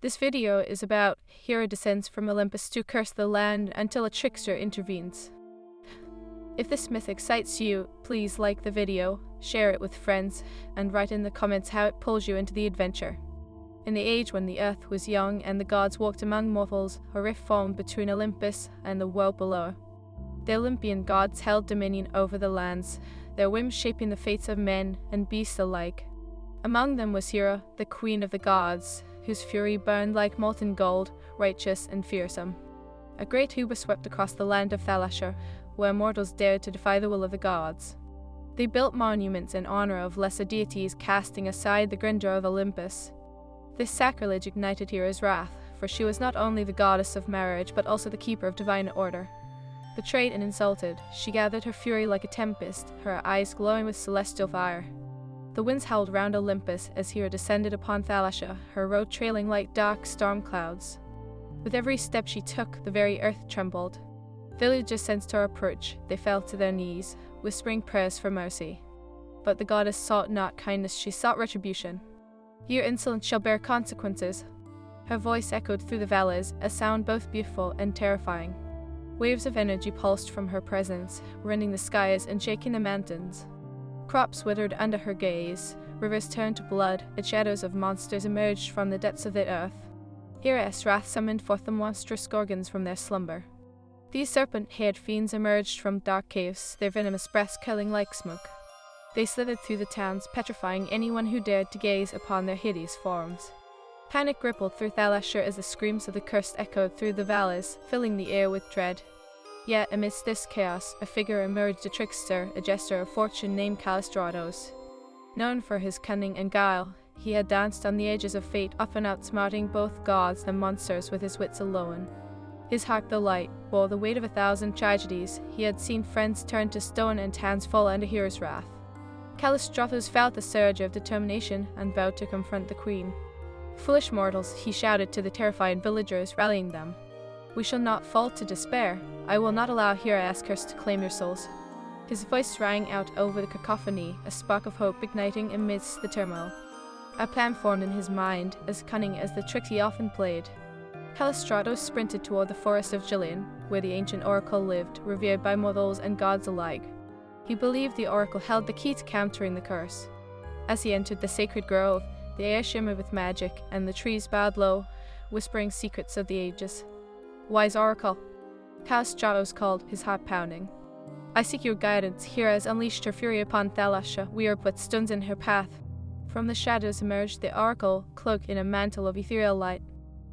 This video is about Hera descends from Olympus to curse the land until a trickster intervenes. If this myth excites you, please like the video, share it with friends, and write in the comments how it pulls you into the adventure. In the age when the earth was young and the gods walked among mortals, a rift formed between Olympus and the world below. The Olympian gods held dominion over the lands, their whims shaping the fates of men and beasts alike. Among them was Hera, the queen of the gods, whose fury burned like molten gold, righteous and fearsome. A great hubris swept across the land of Thalassia, where mortals dared to defy the will of the gods. They built monuments in honor of lesser deities, casting aside the grandeur of Olympus. This sacrilege ignited Hera's wrath, for she was not only the goddess of marriage, but also the keeper of divine order. Betrayed and insulted, she gathered her fury like a tempest, her eyes glowing with celestial fire. The winds howled round Olympus as Hera descended upon Thalassia, her road trailing like dark storm clouds. With every step she took, the very earth trembled. Villagers sensed her approach, they fell to their knees, whispering prayers for mercy. But the goddess sought not kindness, she sought retribution. Your insolence shall bear consequences. Her voice echoed through the valleys, a sound both beautiful and terrifying. Waves of energy pulsed from her presence, rending the skies and shaking the mountains. Crops withered under her gaze, rivers turned to blood, and shadows of monsters emerged from the depths of the earth. Hera's wrath summoned forth the monstrous gorgons from their slumber. These serpent-haired fiends emerged from dark caves, their venomous breaths curling like smoke. They slithered through the towns, petrifying anyone who dared to gaze upon their hideous forms. Panic rippled through Thalassia as the screams of the cursed echoed through the valleys, filling the air with dread. Yet, amidst this chaos, a figure emerged, a trickster, a jester of fortune named Callistratos. Known for his cunning and guile, he had danced on the edges of fate, often outsmarting both gods and monsters with his wits alone. His heart, though light, bore the weight of 1,000 tragedies. He had seen friends turn to stone and hands fall under Hera's wrath. Callistratos felt the surge of determination and vowed to confront the queen. "Foolish mortals," he shouted to the terrified villagers, rallying them. "We shall not fall to despair. I will not allow Hera's curse to claim your souls." His voice rang out over the cacophony, a spark of hope igniting amidst the turmoil. A plan formed in his mind, as cunning as the tricks he often played. Callistratos sprinted toward the forest of Gillian, where the ancient oracle lived, revered by mortals and gods alike. He believed the oracle held the key to countering the curse. As he entered the sacred grove, the air shimmered with magic, and the trees bowed low, whispering secrets of the ages. "Wise oracle," Callistratos called, his heart pounding. "I seek your guidance. Hera has unleashed her fury upon Thalassia. We are but stones in her path." From the shadows emerged the oracle, cloaked in a mantle of ethereal light.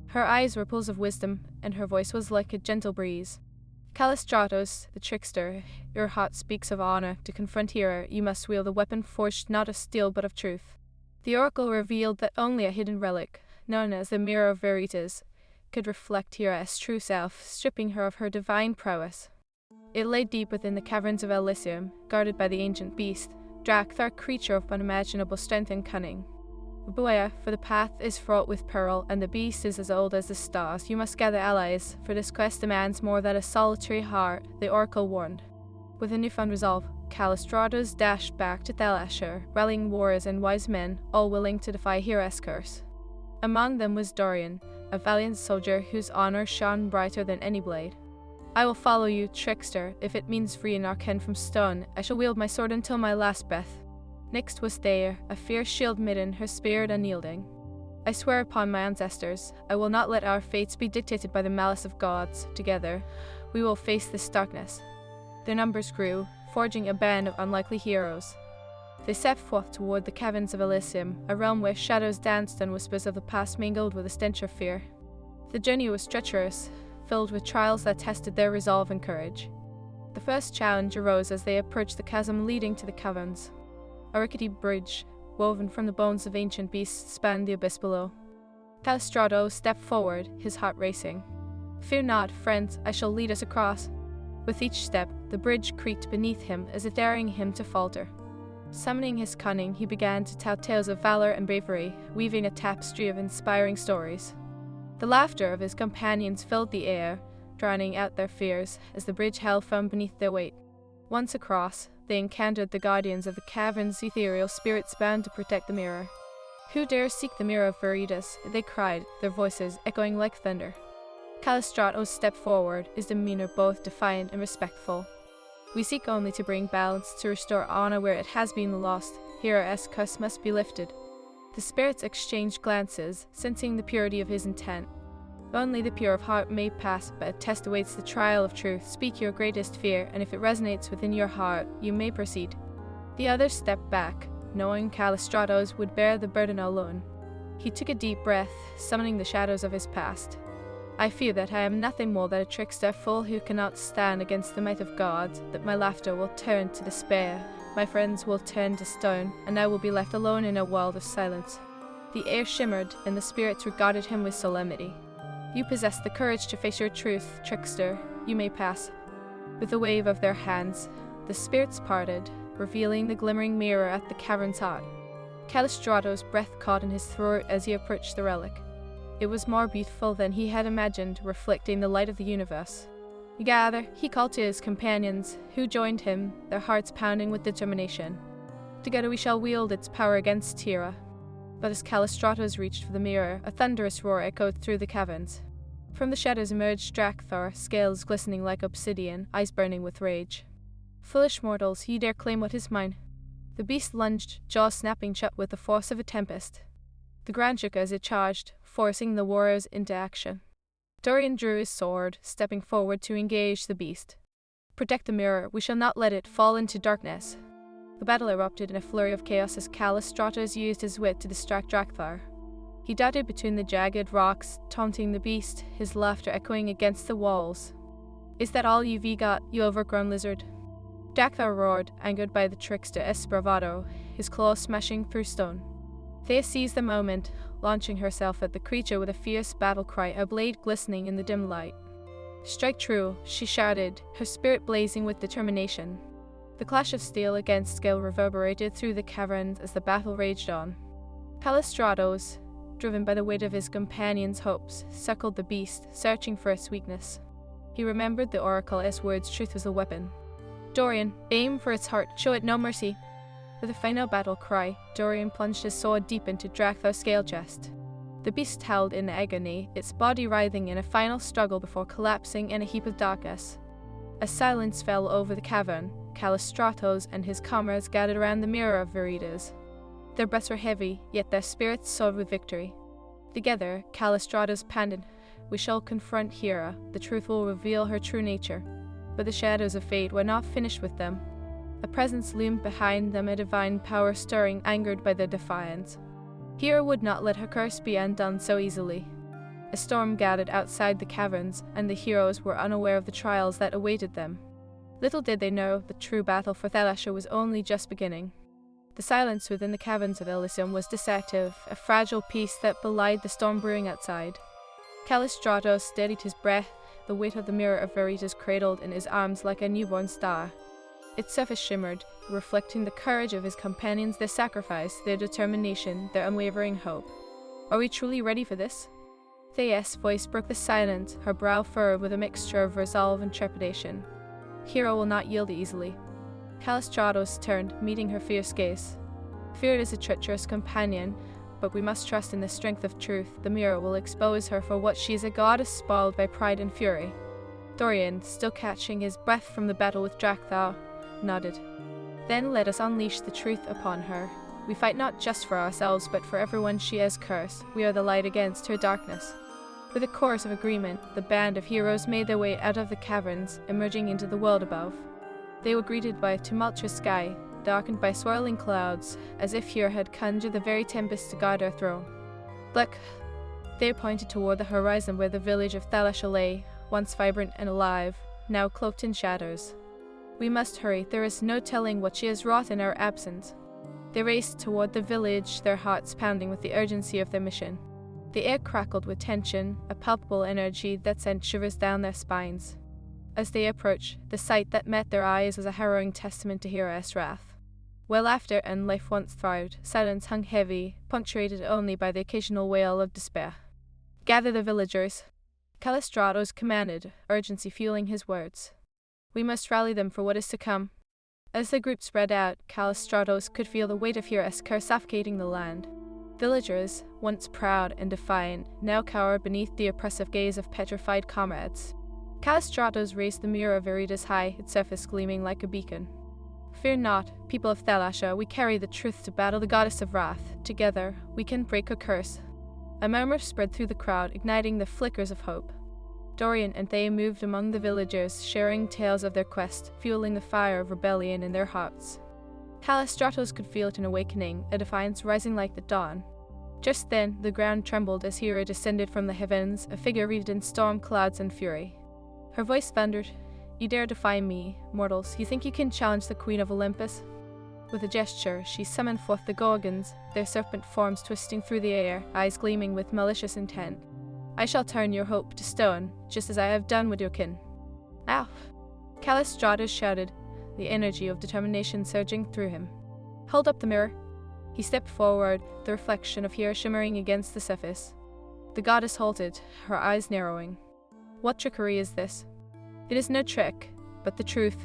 Her eyes were pools of wisdom, and her voice was like a gentle breeze. "Callistratos, the trickster, your heart speaks of honor. To confront Hera, you must wield a weapon forged not of steel but of truth." The oracle revealed that only a hidden relic, known as the Mirror of Veritas, could reflect Hera's true self, stripping her of her divine prowess. It lay deep within the caverns of Elysium, guarded by the ancient beast, Drakthar, creature of unimaginable strength and cunning. "Beware, for the path is fraught with peril, and the beast is as old as the stars. You must gather allies, for this quest demands more than a solitary heart," the oracle warned. With a newfound resolve, Callistratos dashed back to Thalassia, rallying warriors and wise men, all willing to defy Hera's curse. Among them was Dorian, a valiant soldier whose honor shone brighter than any blade. "I will follow you, trickster. If it means freeing our kin from stone, I shall wield my sword until my last breath." Next was Thea, a fierce shield maiden, her spirit unyielding. "I swear upon my ancestors, I will not let our fates be dictated by the malice of gods. Together, we will face this darkness." Their numbers grew, forging a band of unlikely heroes. They set forth toward the caverns of Elysium, a realm where shadows danced and whispers of the past mingled with the stench of fear. The journey was treacherous, filled with trials that tested their resolve and courage. The first challenge arose as they approached the chasm leading to the caverns. A rickety bridge, woven from the bones of ancient beasts, spanned the abyss below. Callistratos stepped forward, his heart racing. "Fear not, friends, I shall lead us across." With each step, the bridge creaked beneath him as if daring him to falter. Summoning his cunning, he began to tell tales of valor and bravery, weaving a tapestry of inspiring stories. The laughter of his companions filled the air, drowning out their fears as the bridge held firm beneath their weight. Once across, they encountered the guardians of the cavern's ethereal spirits bound to protect the mirror. Who dares seek the mirror of Veritas? They cried, their voices echoing like thunder. Callistratos stepped forward, his demeanor both defiant and respectful. We seek only to bring balance, to restore honor where it has been lost. Hera's curse must be lifted. The spirits exchanged glances, sensing the purity of his intent. Only the pure of heart may pass, but a test awaits the trial of truth. Speak your greatest fear, and if it resonates within your heart, you may proceed. The others stepped back, knowing Callistratos would bear the burden alone. He took a deep breath, summoning the shadows of his past. I fear that I am nothing more than a trickster fool who cannot stand against the might of gods, that my laughter will turn to despair, my friends will turn to stone, and I will be left alone in a world of silence. The air shimmered, and the spirits regarded him with solemnity. You possess the courage to face your truth, trickster. You may pass. With a wave of their hands, the spirits parted, revealing the glimmering mirror at the cavern's heart. Callistratos' breath caught in his throat as he approached the relic. It was more beautiful than he had imagined, reflecting the light of the universe. Gather, he called to his companions, who joined him, their hearts pounding with determination. Together we shall wield its power against Hera. But as Callistratos reached for the mirror, a thunderous roar echoed through the caverns. From the shadows emerged Drakthar, scales glistening like obsidian, eyes burning with rage. Foolish mortals, ye dare claim what is mine. The beast lunged, jaws snapping shut with the force of a tempest. The ground shook as it charged, forcing the warriors into action. Dorian drew his sword, stepping forward to engage the beast. Protect the mirror, we shall not let it fall into darkness. The battle erupted in a flurry of chaos as Callistratos used his wit to distract Drakthar. He darted between the jagged rocks, taunting the beast, his laughter echoing against the walls. Is that all you've got, you overgrown lizard? Drakthar roared, angered by the trickster's bravado, his claws smashing through stone. Thea seized the moment, launching herself at the creature with a fierce battle cry, a blade glistening in the dim light. Strike true, she shouted, her spirit blazing with determination. The clash of steel against steel reverberated through the caverns as the battle raged on. Callistratos, driven by the weight of his companions' hopes, circled the beast, searching for its weakness. He remembered the oracle's words, truth was a weapon. Dorian, aim for its heart, show it no mercy. With a final battle cry, Dorian plunged his sword deep into Drakthar's scale chest. The beast howled in agony, its body writhing in a final struggle before collapsing in a heap of darkness. A silence fell over the cavern. Callistratos and his comrades gathered around the mirror of Veritas. Their breaths were heavy, yet their spirits soared with victory. Together, Callistratos panted, "We shall confront Hera. The truth will reveal her true nature." But the shadows of fate were not finished with them. A presence loomed behind them, a divine power stirring, angered by their defiance. Hera would not let her curse be undone so easily. A storm gathered outside the caverns, and the heroes were unaware of the trials that awaited them. Little did they know, the true battle for Thalassia was only just beginning. The silence within the caverns of Elysium was deceptive, a fragile peace that belied the storm brewing outside. Callistratos steadied his breath, the weight of the mirror of Veritas cradled in his arms like a newborn star. Its surface shimmered, reflecting the courage of his companions, their sacrifice, their determination, their unwavering hope. Are we truly ready for this? Thea's voice broke the silence, her brow furrowed with a mixture of resolve and trepidation. Hera will not yield easily. Callistratos turned, meeting her fierce gaze. Fear is a treacherous companion, but we must trust in the strength of truth. The mirror will expose her for what she is, a goddess spoiled by pride and fury. Dorian, still catching his breath from the battle with Drakthar, nodded. Then let us unleash the truth upon her. We fight not just for ourselves, but for everyone she has cursed. We are the light against her darkness. With a chorus of agreement, the band of heroes made their way out of the caverns, emerging into the world above. They were greeted by a tumultuous sky, darkened by swirling clouds, as if Hera had conjured the very tempest to guard her throne. Look! They pointed toward the horizon where the village of Thalassia lay, once vibrant and alive, now cloaked in shadows. We must hurry, there is no telling what she has wrought in our absence. They raced toward the village, their hearts pounding with the urgency of their mission. The air crackled with tension, a palpable energy that sent shivers down their spines. As they approached, the sight that met their eyes was a harrowing testament to Hera's wrath. Where laughter and life once thrived, silence hung heavy, punctuated only by the occasional wail of despair. Gather the villagers. Callistratos commanded, urgency fueling his words. We must rally them for what is to come. As the group spread out, Callistratos could feel the weight of Hera's curse suffocating the land. Villagers, once proud and defiant, now cower beneath the oppressive gaze of petrified comrades. Callistratos raised the mirror of Erida's high, its surface gleaming like a beacon. Fear not, people of Thalasha, we carry the truth to battle the goddess of wrath. Together, we can break her curse. A murmur spread through the crowd, igniting the flickers of hope. Dorian and they moved among the villagers, sharing tales of their quest, fueling the fire of rebellion in their hearts. Callistratos could feel it an awakening, a defiance rising like the dawn. Just then, the ground trembled as Hera descended from the heavens, a figure wreathed in storm clouds and fury. Her voice thundered, "You dare defy me, mortals. You think you can challenge the Queen of Olympus?" With a gesture, she summoned forth the Gorgons, their serpent forms twisting through the air, eyes gleaming with malicious intent. "I shall turn your hope to stone, just as I have done with your kin." "Ow!" Callistratus shouted, the energy of determination surging through him. "Hold up the mirror." He stepped forward, the reflection of Hera shimmering against the surface. The goddess halted, her eyes narrowing. "What trickery is this?" "It is no trick, but the truth,"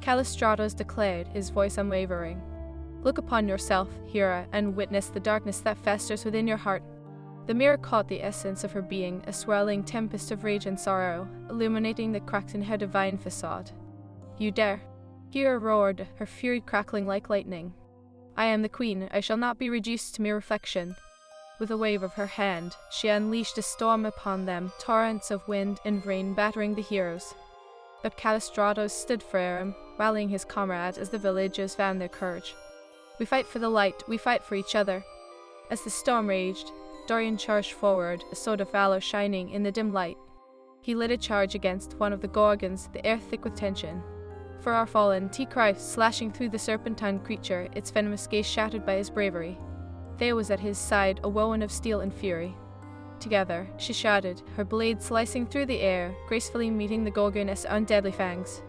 Callistratos declared, his voice unwavering. "Look upon yourself, Hera, and witness the darkness that festers within your heart." The mirror caught the essence of her being, a swirling tempest of rage and sorrow, illuminating the cracks in her divine facade. "You dare!" Hera roared, her fury crackling like lightning. "I am the queen, I shall not be reduced to mere reflection." With a wave of her hand, she unleashed a storm upon them, torrents of wind and rain battering the heroes. But Callistratos stood firm, rallying his comrades as the villagers found their courage. "We fight for the light, we fight for each other." As the storm raged, Dorian charged forward, a sword of valor shining in the dim light. He led a charge against one of the Gorgons, the air thick with tension. "For our fallen," he cried, slashing through the serpentine creature, its venomous gaze shattered by his bravery. Thea was at his side, a whirlwind of steel and fury. Together, she shouted, her blade slicing through the air, gracefully meeting the Gorgon's undeadly fangs.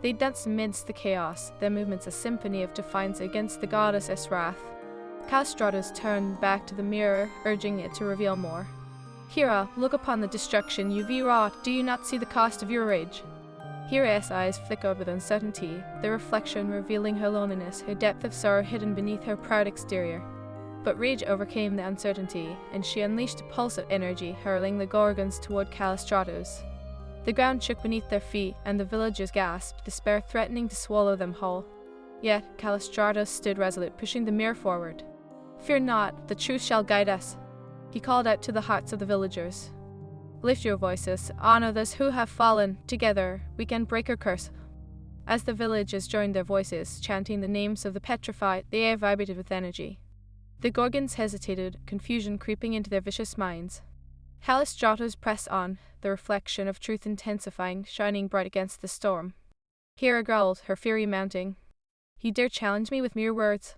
They danced amidst the chaos, their movements a symphony of defiance against the goddess's wrath. Callistratus turned back to the mirror, urging it to reveal more. "Hera, look upon the destruction you've wrought. Do you not see the cost of your rage?" Hera's eyes flickered with uncertainty, the reflection revealing her loneliness, her depth of sorrow hidden beneath her proud exterior. But rage overcame the uncertainty, and she unleashed a pulse of energy, hurling the Gorgons toward Callistratus. The ground shook beneath their feet, and the villagers gasped, despair threatening to swallow them whole. Yet Callistratus stood resolute, pushing the mirror forward. "Fear not, the truth shall guide us," he called out to the hearts of the villagers. "Lift your voices, honor those who have fallen. Together, we can break her curse." As the villagers joined their voices, chanting the names of the petrified, the air vibrated with energy. The Gorgons hesitated, confusion creeping into their vicious minds. Callistratus pressed on, the reflection of truth intensifying, shining bright against the storm. Hera growled, her fury mounting. "You dare challenge me with mere words?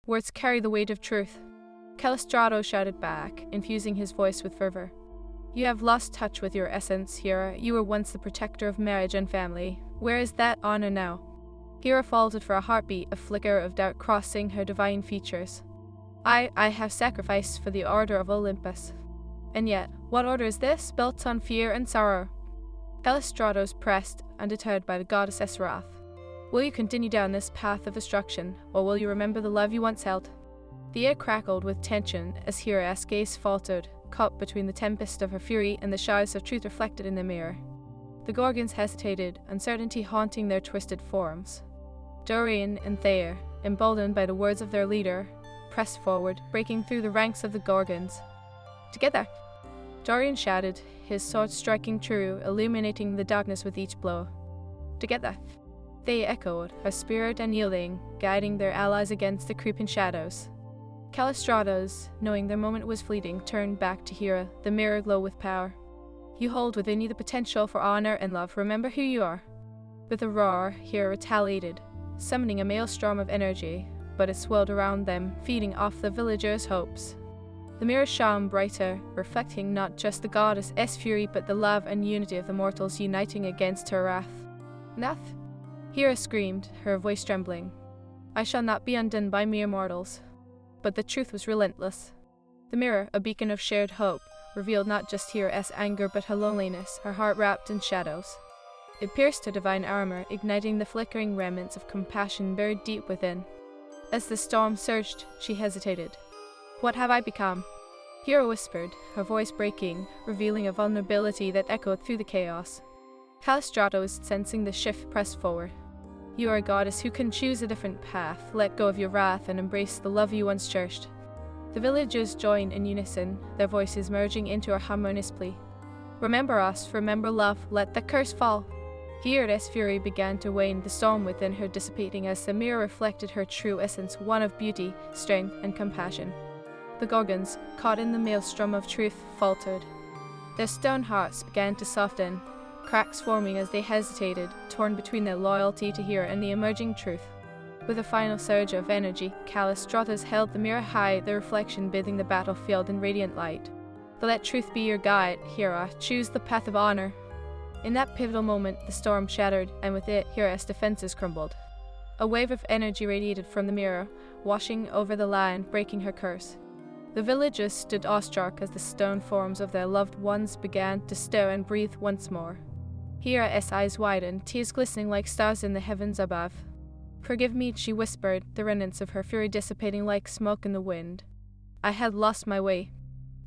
Words carry the weight of truth." Callistratus shouted back, infusing his voice with fervor. "You have lost touch with your essence, Hera. You were once the protector of marriage and family. Where is that honor now?" Hera faltered for a heartbeat, a flicker of doubt crossing her divine features. I have sacrificed for the order of Olympus." "And yet, what order is this, built on fear and sorrow?" Callistratus pressed, undeterred by the goddess's wrath. "Will you continue down this path of destruction, or will you remember the love you once held?" The air crackled with tension as Hera's gaze faltered, caught between the tempest of her fury and the showers of truth reflected in the mirror. The Gorgons hesitated, uncertainty haunting their twisted forms. Dorian and Thea, emboldened by the words of their leader, pressed forward, breaking through the ranks of the Gorgons. "Together!" Dorian shouted, his sword striking true, illuminating the darkness with each blow. "Together!" Thea echoed, her spirit unyielding, guiding their allies against the creeping shadows. Callistratus, knowing their moment was fleeting, turned back to Hera, the mirror aglow with power. "You hold within you the potential for honor and love. Remember who you are." With a roar, Hera retaliated, summoning a maelstrom of energy, but it swirled around them, feeding off the villagers' hopes. The mirror shone brighter, reflecting not just the goddess's fury but the love and unity of the mortals uniting against her wrath. "Enough!" Hera screamed, her voice trembling. "I shall not be undone by mere mortals." But the truth was relentless. The mirror, a beacon of shared hope, revealed not just Hera's anger but her loneliness, her heart wrapped in shadows. It pierced her divine armor, igniting the flickering remnants of compassion buried deep within. As the storm surged, she hesitated. What have I become? Hera whispered, her voice breaking, revealing a vulnerability that echoed through the chaos. Callistratos, sensing the shift, pressed forward. You are a goddess who can choose a different path, let go of your wrath, and embrace the love you once cherished. The villagers joined in unison, their voices merging into a harmonious plea. Remember us, remember love, let the curse fall. Hera's fury began to wane, the storm within her dissipating as the mirror reflected her true essence, one of beauty, strength, and compassion. The Gorgons, caught in the maelstrom of truth, faltered. Their stone hearts began to soften, cracks forming as they hesitated, torn between their loyalty to Hera and the emerging truth. With a final surge of energy, Callistratos held the mirror high, the reflection bathing the battlefield in radiant light. Let truth be your guide, Hera. Choose the path of honor. In that pivotal moment, the storm shattered, and with it, Hera's defenses crumbled. A wave of energy radiated from the mirror, washing over the land, breaking her curse. The villagers stood awestruck as the stone forms of their loved ones began to stir and breathe once more. Hera's eyes widened, tears glistening like stars in the heavens above. Forgive me, she whispered, the remnants of her fury dissipating like smoke in the wind. I had lost my way.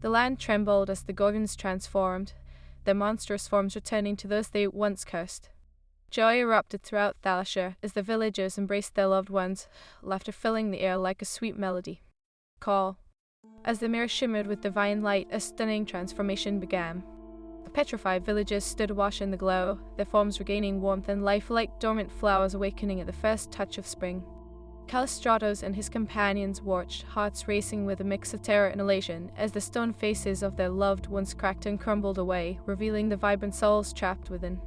The land trembled as the Gorgons transformed, their monstrous forms returning to those they once cursed. Joy erupted throughout Thalacia as the villagers embraced their loved ones, laughter filling the air like a sweet melody. Call. As the mirror shimmered with divine light, a stunning transformation began. The petrified villagers stood awash in the glow, their forms regaining warmth and life like dormant flowers awakening at the first touch of spring. Callistratos and his companions watched, hearts racing with a mix of terror and elation, as the stone faces of their loved ones cracked and crumbled away, revealing the vibrant souls trapped within.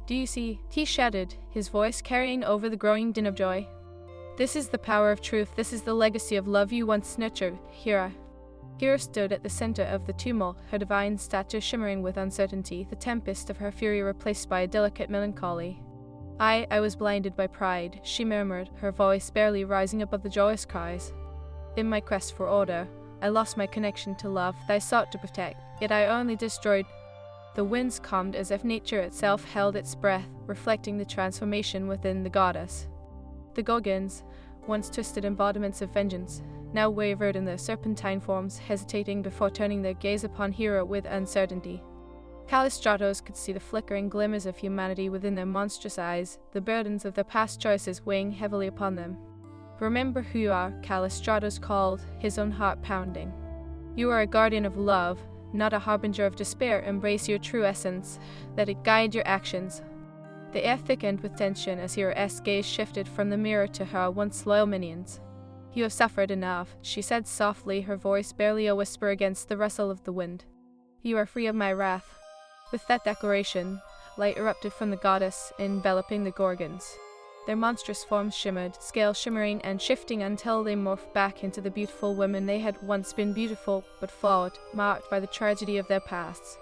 Do you see? He shouted, his voice carrying over the growing din of joy. This is the power of truth, this is the legacy of love you once nurtured, Hera. Hera stood at the center of the tumult, her divine stature shimmering with uncertainty, the tempest of her fury replaced by a delicate melancholy. I was blinded by pride, she murmured, her voice barely rising above the joyous cries. In my quest for order, I lost my connection to love that I sought to protect, yet I only destroyed. The winds calmed as if nature itself held its breath, reflecting the transformation within the goddess. The Gorgons, once twisted embodiments of vengeance, now wavered in their serpentine forms, hesitating before turning their gaze upon Hera with uncertainty. Callistratos could see the flickering glimmers of humanity within their monstrous eyes, the burdens of their past choices weighing heavily upon them. Remember who you are, Callistratos called, his own heart pounding. You are a guardian of love, not a harbinger of despair. Embrace your true essence, let it guide your actions. The air thickened with tension as Hera's gaze shifted from the mirror to her once loyal minions. You have suffered enough, she said softly, her voice barely a whisper against the rustle of the wind. You are free of my wrath. With that declaration, light erupted from the goddess, enveloping the Gorgons. Their monstrous forms shimmered, scales shimmering and shifting until they morphed back into the beautiful women they had once been, beautiful but flawed, marked by the tragedy of their pasts.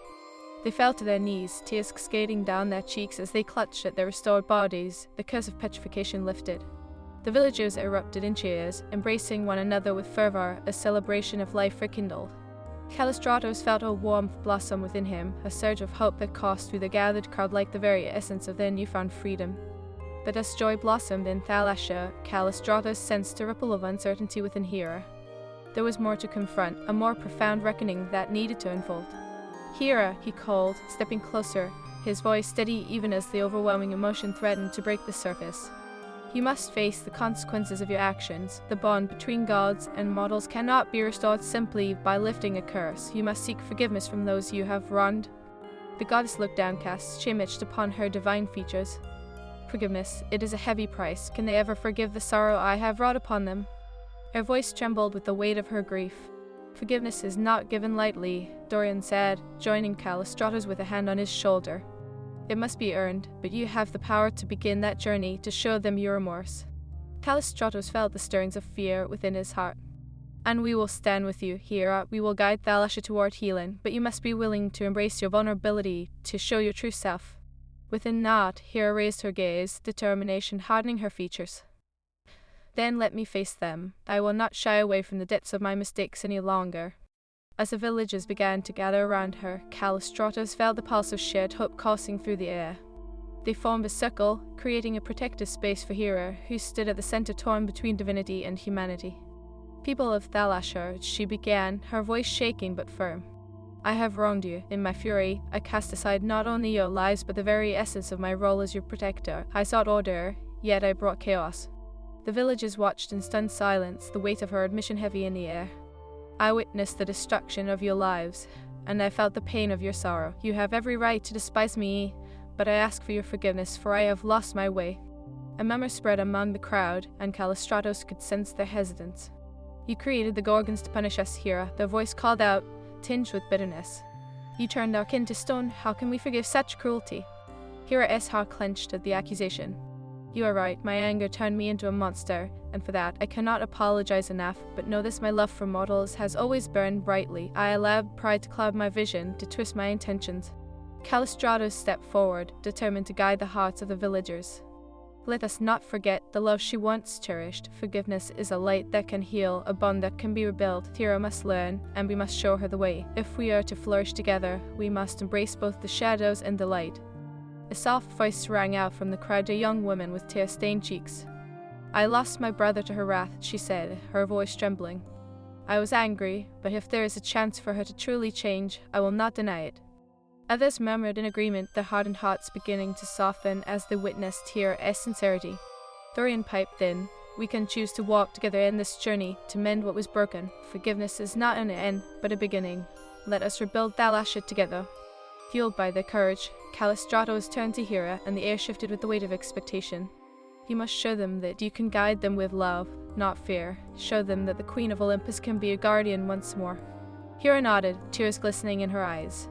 They fell to their knees, tears cascading down their cheeks as they clutched at their restored bodies, the curse of petrification lifted. The villagers erupted in cheers, embracing one another with fervor, a celebration of life rekindled. Callistratos felt a warmth blossom within him, a surge of hope that coursed through the gathered crowd like the very essence of their newfound freedom. But as joy blossomed in Thalacia, Callistratos sensed a ripple of uncertainty within Hera. There was more to confront, a more profound reckoning that needed to unfold. Hera, he called, stepping closer, his voice steady even as the overwhelming emotion threatened to break the surface. You must face the consequences of your actions. The bond between gods and mortals cannot be restored simply by lifting a curse. You must seek forgiveness from those you have wronged. The goddess looked downcast, she imaged upon her divine features. Forgiveness, it is a heavy price. Can they ever forgive the sorrow I have wrought upon them? Her voice trembled with the weight of her grief. Forgiveness is not given lightly, Dorian said, joining Callistratos with a hand on his shoulder. It must be earned, but you have the power to begin that journey, to show them your remorse. Callistratos felt the stirrings of fear within his heart. And we will stand with you, Hera. We will guide Thalacia toward healing, but you must be willing to embrace your vulnerability, to show your true self. With a nod, Hera raised her gaze, determination hardening her features. Then let me face them. I will not shy away from the depths of my mistakes any longer. As the villagers began to gather around her, Callistratos felt the pulse of shared hope coursing through the air. They formed a circle, creating a protective space for Hera, who stood at the center torn between divinity and humanity. People of Thalashar, she began, her voice shaking but firm. I have wronged you. In my fury, I cast aside not only your lives but the very essence of my role as your protector. I sought order, yet I brought chaos. The villagers watched in stunned silence, the weight of her admission heavy in the air. I witnessed the destruction of your lives, and I felt the pain of your sorrow. You have every right to despise me, but I ask for your forgiveness, for I have lost my way. A murmur spread among the crowd, and Callistratos could sense their hesitance. You created the Gorgons to punish us, Hera. Their voice called out, tinged with bitterness. You turned our kin to stone. How can we forgive such cruelty? Hera's heart clenched at the accusation. You are right. My anger turned me into a monster, and for that I cannot apologize enough, but know this: my love for mortals has always burned brightly. I allowed pride to cloud my vision, to twist my intentions. Callistratos stepped forward, determined to guide the hearts of the villagers. Let us not forget the love she once cherished. Forgiveness is a light that can heal, a bond that can be rebuilt. Hera must learn, and we must show her the way. If we are to flourish together, we must embrace both the shadows and the light. A soft voice rang out from the crowd, a young woman with tear-stained cheeks. I lost my brother to her wrath, she said, her voice trembling. I was angry, but if there is a chance for her to truly change, I will not deny it. Others murmured in agreement, their hardened hearts beginning to soften as they witnessed Hera's sincerity. Thorian piped in, we can choose to walk together in this journey, to mend what was broken. Forgiveness is not an end, but a beginning. Let us rebuild Thalashar together. Fueled by their courage, Callistratos turned to Hera, and the air shifted with the weight of expectation. You must show them that you can guide them with love, not fear. Show them that the Queen of Olympus can be a guardian once more. Hera nodded, tears glistening in her eyes.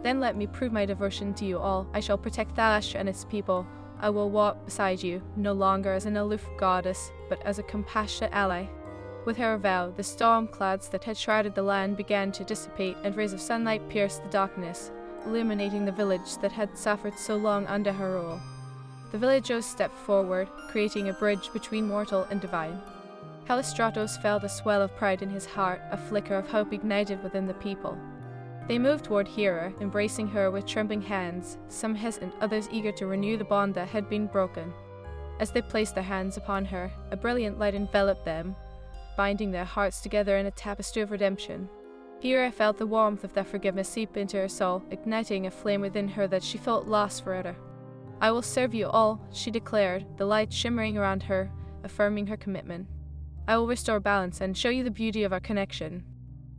Then let me prove my devotion to you all. I shall protect Thalashar and its people. I will walk beside you, no longer as an aloof goddess, but as a compassionate ally. With her vow, the storm clouds that had shrouded the land began to dissipate, and rays of sunlight pierced the darkness, illuminating the village that had suffered so long under her rule. The villagers stepped forward, creating a bridge between mortal and divine. Callistratos felt a swell of pride in his heart, a flicker of hope ignited within the people. They moved toward Hera, embracing her with trembling hands, some hesitant, others eager to renew the bond that had been broken. As they placed their hands upon her, a brilliant light enveloped them, binding their hearts together in a tapestry of redemption. Hera felt the warmth of their forgiveness seep into her soul, igniting a flame within her that she felt lost forever. I will serve you all, she declared, the light shimmering around her, affirming her commitment. I will restore balance and show you the beauty of our connection.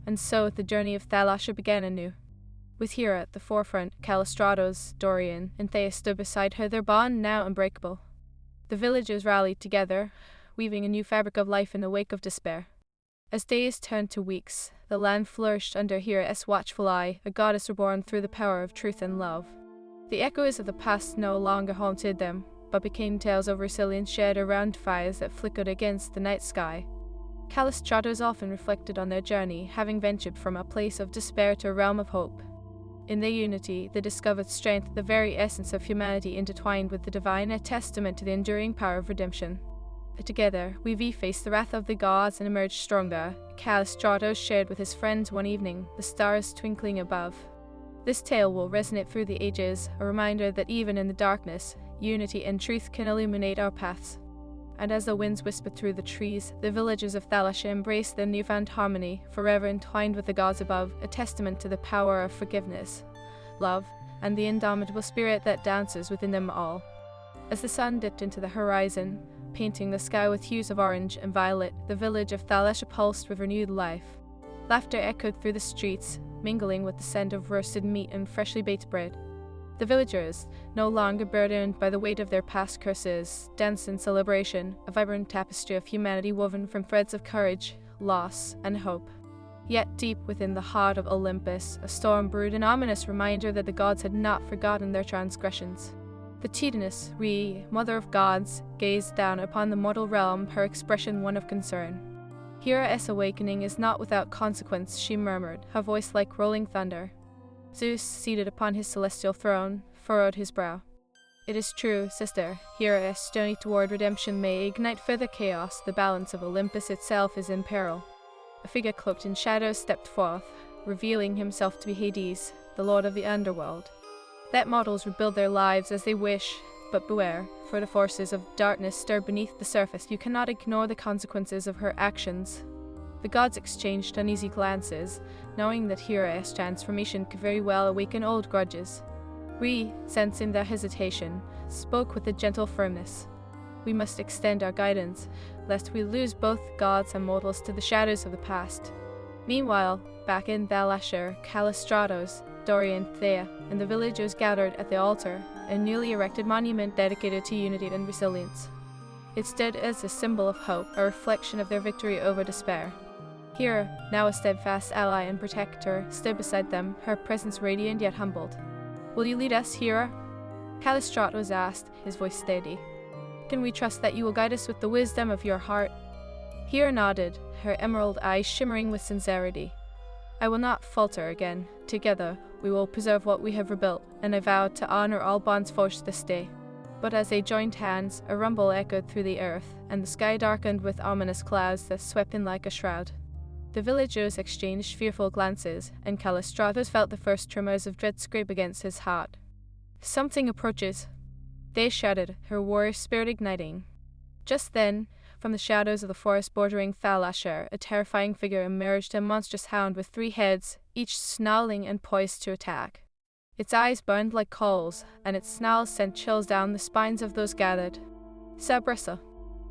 And so the journey of Thalashar began anew. With Hera at the forefront, Callistratos, Dorian, and Thea stood beside her, their bond now unbreakable. The villagers rallied together, weaving a new fabric of life in the wake of despair. As days turned to weeks, the land flourished under Hera's watchful eye, a goddess reborn through the power of truth and love. The echoes of the past no longer haunted them, but became tales of resilience shared around fires that flickered against the night sky. Callistratos often reflected on their journey, having ventured from a place of despair to a realm of hope. In their unity, they discovered strength, the very essence of humanity intertwined with the divine, a testament to the enduring power of redemption. Together, we faced the wrath of the gods and emerged stronger. Callistratos shared with his friends one evening, the stars twinkling above. This tale will resonate through the ages, a reminder that even in the darkness, unity and truth can illuminate our paths. And as the winds whispered through the trees, the villagers of Thalashar embraced their newfound harmony, forever entwined with the gods above, a testament to the power of forgiveness, love, and the indomitable spirit that dances within them all. As the sun dipped into the horizon, painting the sky with hues of orange and violet, the village of Thalashar pulsed with renewed life. Laughter echoed through the streets, mingling with the scent of roasted meat and freshly baked bread. The villagers, no longer burdened by the weight of their past curses, danced in celebration, a vibrant tapestry of humanity woven from threads of courage, loss, and hope. Yet deep within the heart of Olympus, a storm brewed, an ominous reminder that the gods had not forgotten their transgressions. The Titaness, mother of gods, gazed down upon the mortal realm, her expression one of concern. Hera's awakening is not without consequence, she murmured, her voice like rolling thunder. Zeus, seated upon his celestial throne, furrowed his brow. It is true, sister, Hera's journey toward redemption may ignite further chaos. The balance of Olympus itself is in peril. A figure cloaked in shadows stepped forth, revealing himself to be Hades, the lord of the underworld. Let mortals rebuild their lives as they wish, but beware, for the forces of darkness stir beneath the surface. You cannot ignore the consequences of her actions. The gods exchanged uneasy glances, knowing that Hera's transformation could very well awaken old grudges. Re, sensing their hesitation, spoke with a gentle firmness. We must extend our guidance, lest we lose both gods and mortals to the shadows of the past. Meanwhile, back in Thalasher, Callistratos, Dorian, Thea, and the villagers gathered at the altar, a newly erected monument dedicated to unity and resilience. It stood as a symbol of hope, a reflection of their victory over despair. Hera, now a steadfast ally and protector, stood beside them, her presence radiant yet humbled. "Will you lead us, Hera?" Callistratos asked, his voice steady. "Can we trust that you will guide us with the wisdom of your heart?" Hera nodded, her emerald eyes shimmering with sincerity. "I will not falter again. Together, we will preserve what we have rebuilt, and I vow to honor all bonds forged this day." But as they joined hands, a rumble echoed through the earth, and the sky darkened with ominous clouds that swept in like a shroud. The villagers exchanged fearful glances, and Callistratos felt the first tremors of dread scrape against his heart. "Something approaches," they shouted, her warrior spirit igniting. Just then, from the shadows of the forest bordering Thalasher, a terrifying figure emerged, a monstrous hound with 3 heads, each snarling and poised to attack. Its eyes burned like coals, and its snarl sent chills down the spines of those gathered. "Cerberus!"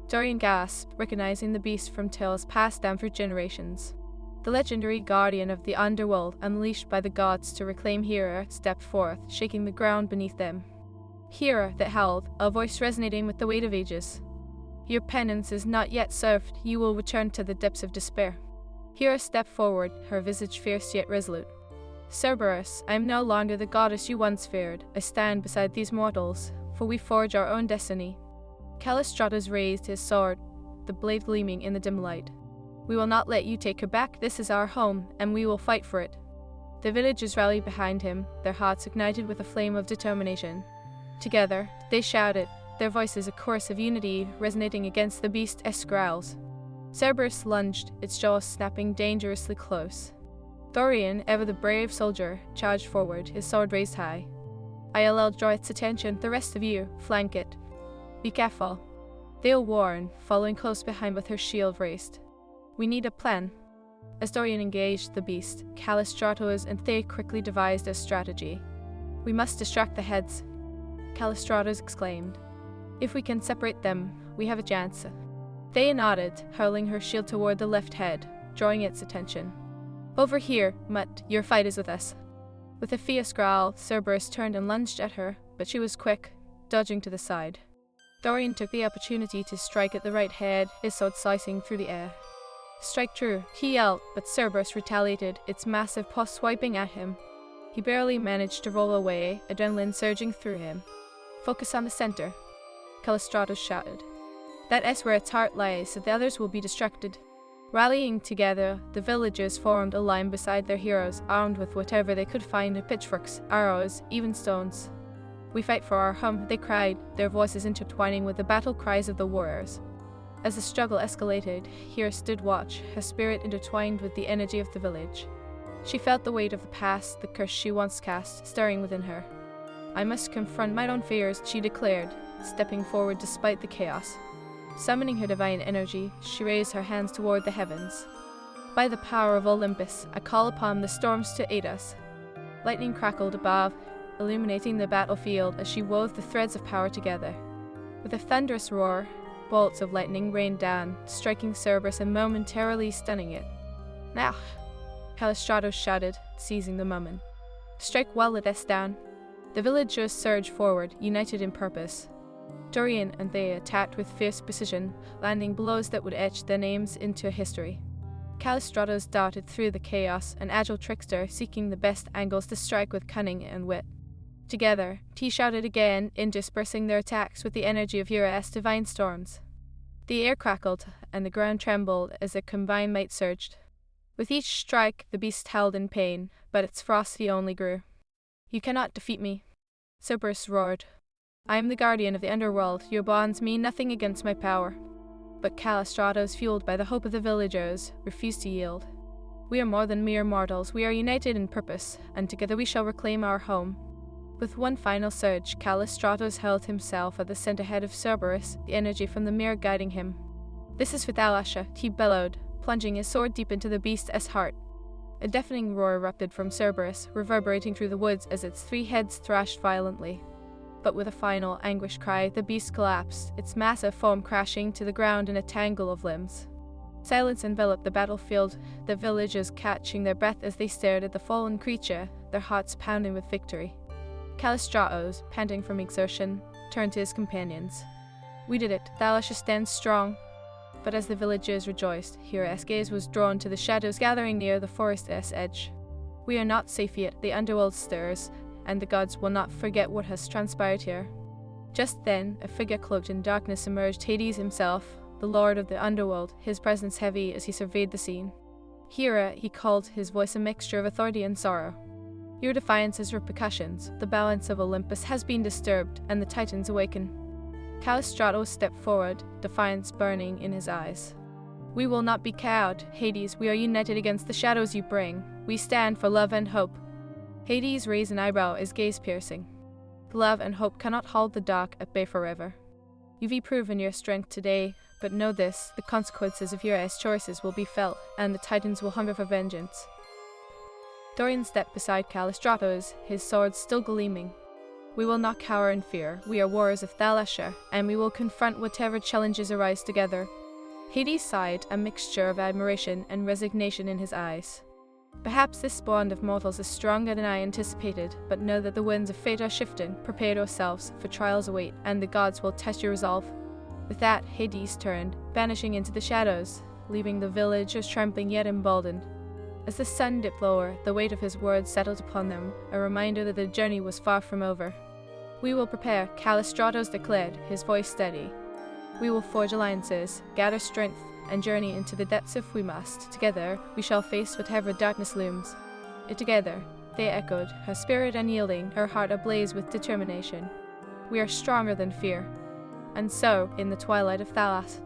Dorian gasped, recognizing the beast from tales passed down through generations. The legendary guardian of the underworld, unleashed by the gods to reclaim Hera, stepped forth, shaking the ground beneath them. Hera, that howled, a voice resonating with the weight of ages. "Your penance is not yet served. You will return to the depths of despair." Hera stepped forward, her visage fierce yet resolute. "Cerberus, I am no longer the goddess you once feared. I stand beside these mortals, for we forge our own destiny." Callistratos raised his sword, the blade gleaming in the dim light. "We will not let you take her back. This is our home, and we will fight for it." The villagers rallied behind him, their hearts ignited with a flame of determination. Together, they shouted, their voices a chorus of unity resonating against the beast's growls. Cerberus lunged, its jaws snapping dangerously close. Dorian, ever the brave soldier, charged forward, his sword raised high. "I'll draw its attention. The rest of you, flank it. Be careful." Thea warned, following close behind with her shield raised. "We need a plan." As Dorian engaged the beast, Callistratos and Thea quickly devised a strategy. "We must distract the heads," Callistratos exclaimed. "If we can separate them, we have a chance." Thea nodded, hurling her shield toward the left head, drawing its attention. "Over here, Mutt, your fight is with us." With a fierce growl, Cerberus turned and lunged at her, but she was quick, dodging to the side. Dorian took the opportunity to strike at the right head, his sword slicing through the air. "Strike true," he yelled, but Cerberus retaliated, its massive paw swiping at him. He barely managed to roll away, adrenaline surging through him. "Focus on the center," Callistratos shouted. "That's where its heart lies, so the others will be distracted." Rallying together, the villagers formed a line beside their heroes, armed with whatever they could find: pitchforks, arrows, even stones. "We fight for our home," they cried, their voices intertwining with the battle cries of the warriors. As the struggle escalated, Hera stood watch, her spirit intertwined with the energy of the village. She felt the weight of the past, the curse she once cast, stirring within her. "I must confront my own fears," she declared, stepping forward despite the chaos. Summoning her divine energy, she raised her hands toward the heavens. "By the power of Olympus, I call upon the storms to aid us." Lightning crackled above, illuminating the battlefield as she wove the threads of power together. With a thunderous roar, bolts of lightning rained down, striking Cerberus and momentarily stunning it. "Now!" Callistratos shouted, seizing the moment. "Strike while it is down." The villagers surged forward, united in purpose. Dorian and Thea attacked with fierce precision, landing blows that would etch their names into history. Callistratos darted through the chaos, an agile trickster seeking the best angles to strike with cunning and wit. Together, he shouted again, interspersing their attacks with the energy of Hera's divine storms. The air crackled, and the ground trembled as their combined might surged. With each strike, the beast howled in pain, but its ferocity only grew. "You cannot defeat me," Cerberus roared. "I am the guardian of the underworld. Your bonds mean nothing against my power." But Callistratos, fueled by the hope of the villagers, refused to yield. "We are more than mere mortals. We are united in purpose, and together we shall reclaim our home." With one final surge, Callistratos held himself at the center head of Cerberus, the energy from the mirror guiding him. "This is for Thalasher," he bellowed, plunging his sword deep into the beast's heart. A deafening roar erupted from Cerberus, reverberating through the woods as its 3 heads thrashed violently. But with a final, anguished cry, the beast collapsed, its massive form crashing to the ground in a tangle of limbs. Silence enveloped the battlefield, the villagers catching their breath as they stared at the fallen creature, their hearts pounding with victory. Callistratos, panting from exertion, turned to his companions. "We did it. Thalasha stands strong." But as the villagers rejoiced, Hera's gaze was drawn to the shadows gathering near the forest's edge. "We are not safe yet. The underworld stirs, and the gods will not forget what has transpired here." Just then, a figure cloaked in darkness emerged, Hades himself, the lord of the underworld, his presence heavy as he surveyed the scene. "Hera," he called, his voice a mixture of authority and sorrow. "Your defiance has repercussions. The balance of Olympus has been disturbed, and the Titans awaken." Callistratos stepped forward, defiance burning in his eyes. "We will not be cowed, Hades. We are united against the shadows you bring. We stand for love and hope." Hades raised an eyebrow, his gaze piercing. "Love and hope cannot hold the dark at bay forever. You've proven your strength today, but know this, the consequences of your choices will be felt, and the Titans will hunger for vengeance." Dorian stepped beside Callistratos, his sword still gleaming. "We will not cower in fear. We are warriors of Thalasha, and we will confront whatever challenges arise together." Hades sighed, a mixture of admiration and resignation in his eyes. "Perhaps this bond of mortals is stronger than I anticipated, but know that the winds of fate are shifting. Prepare yourselves, for trials await, and the gods will test your resolve." With that, Hades turned, vanishing into the shadows, leaving the villagers trembling yet emboldened. As the sun dipped lower, the weight of his words settled upon them, a reminder that the journey was far from over. "We will prepare," Callistratos declared, his voice steady. "We will forge alliances, gather strength, and journey into the depths if we must. Together, we shall face whatever darkness looms." "Together," they echoed, her spirit unyielding, her heart ablaze with determination. "We are stronger than fear." And so, in the twilight of Thalas,